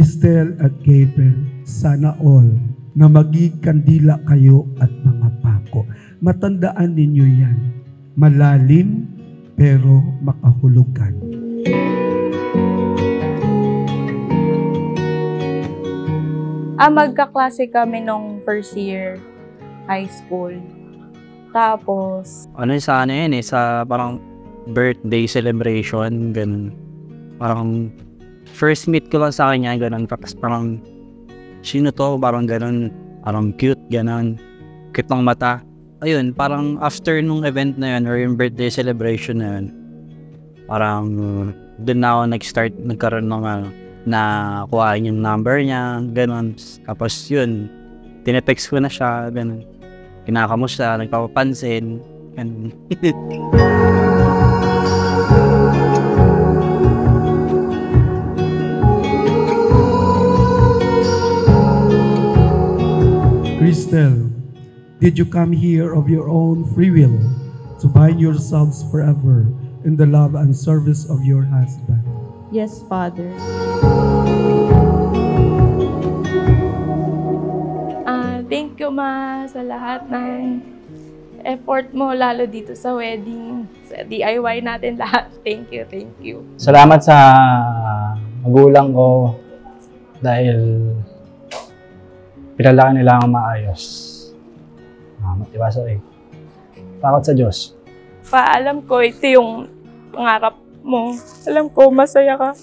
Cristel at Gabriel, sana all na maging kandila kayo at mga pako. Matandaan ninyo yan. Malalim pero makahulugan. Magkaklase kami nung first year high school. Tapos sa ano yan sa parang birthday celebration, ganun. Parang first meet ko lang sa kanya, ganun. Tapos parang, sino to? Parang ganun. Parang cute, ganun. Cute ng mata. Ayun, parang after nung event na yun, or yung birthday celebration na yun, parang doon na ako nag-start, nagkaroon ng na kuhain yung number niya, ganun. Tapos yun, tinetext ko na siya, ganun. Kinakamusta, nagpapapansin, ganun. Cristel, did you come here of your own free will to bind yourselves forever in the love and service of your husband? yes, Father. Thank you, Ma, sa lahat ng effort mo, lalo dito sa wedding, sa DIY natin lahat. Thank you, thank you. Salamat sa magulang ko dahil pinalakan nila ang maayos. Matiwasa takot sa Diyos. Alam ko, ito yung pangarap mo. Alam ko, masaya ka.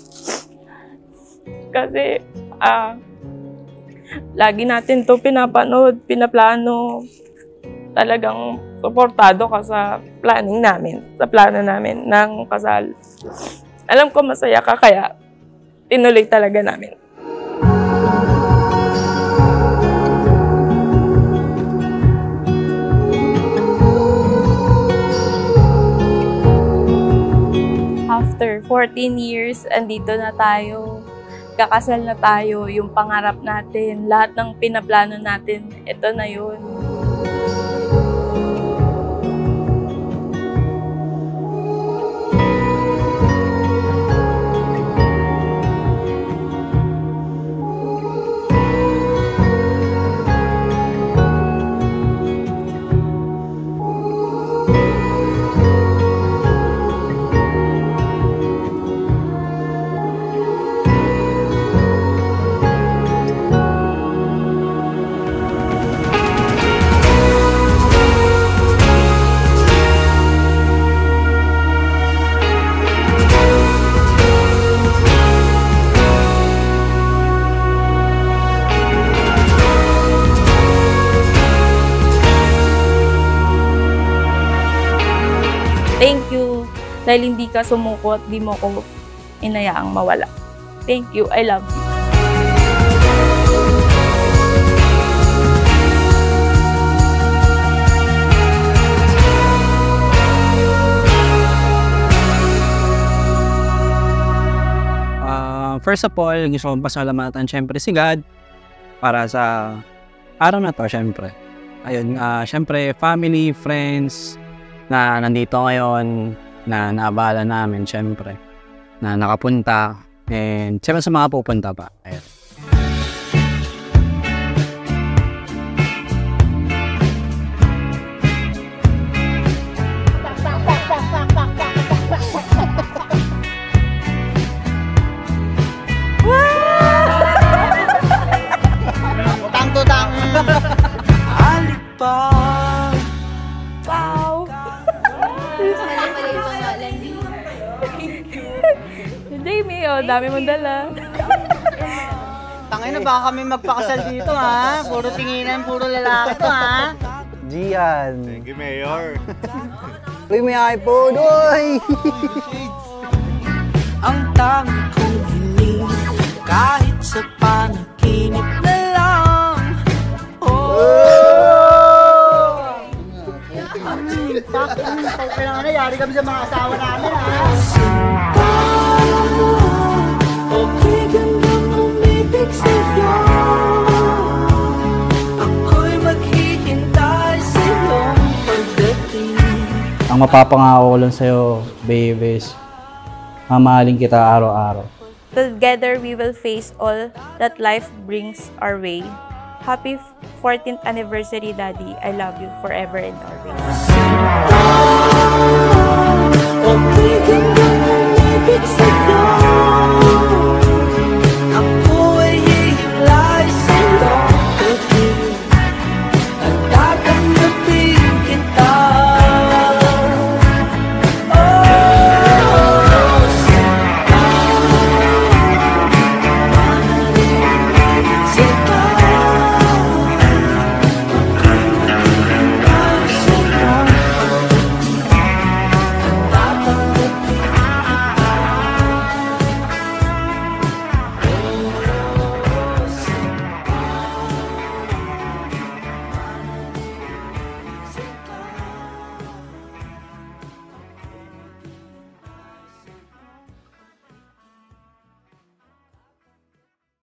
Kasi, lagi natin to pinapanood, pinaplano. Talagang suportado ka sa planning namin, sa plano namin ng kasal. Alam ko masaya ka, kaya tinuloy talaga namin. After 14 years, andito na tayo. Kakasal na tayo, yung pangarap natin, lahat ng pinaplano natin, ito na yun. Thank you dahil hindi ka sumuko at di mo ko inayaang mawala. Thank you. I love you. First of all, gusto kong pasalamatan syempre si God para sa araw na to, syempre. Ayun, syempre family, friends, na nandito ngayon, na naabala namin, syempre, na nakapunta, and syempre sa mga pupunta pa. Ayun. Utang-tutang! Alipang! Wow! Jamie, dami mong dala. Tangay na, baka kami magpakasal dito, ha? Puro tinginan, puro lalaki to, ha? Gian. Thank you, Mayor. Uy, may iPhone, uy! Ang tangi kong hiling, kahit sa panaginip na lang. Kailangan na, yari kami sa mga asawa namin, ha? Okay, gandang umibig sa'yo. Ako'y maghihintay sa iyong pagdating. Ang mapapangako ko lang sa'yo, babies, mamahalin kita araw-araw. Together we will face all that life brings our way. Happy 14th anniversary, Daddy. I love you forever and always. Pag-ibig ng ibig sa'yo.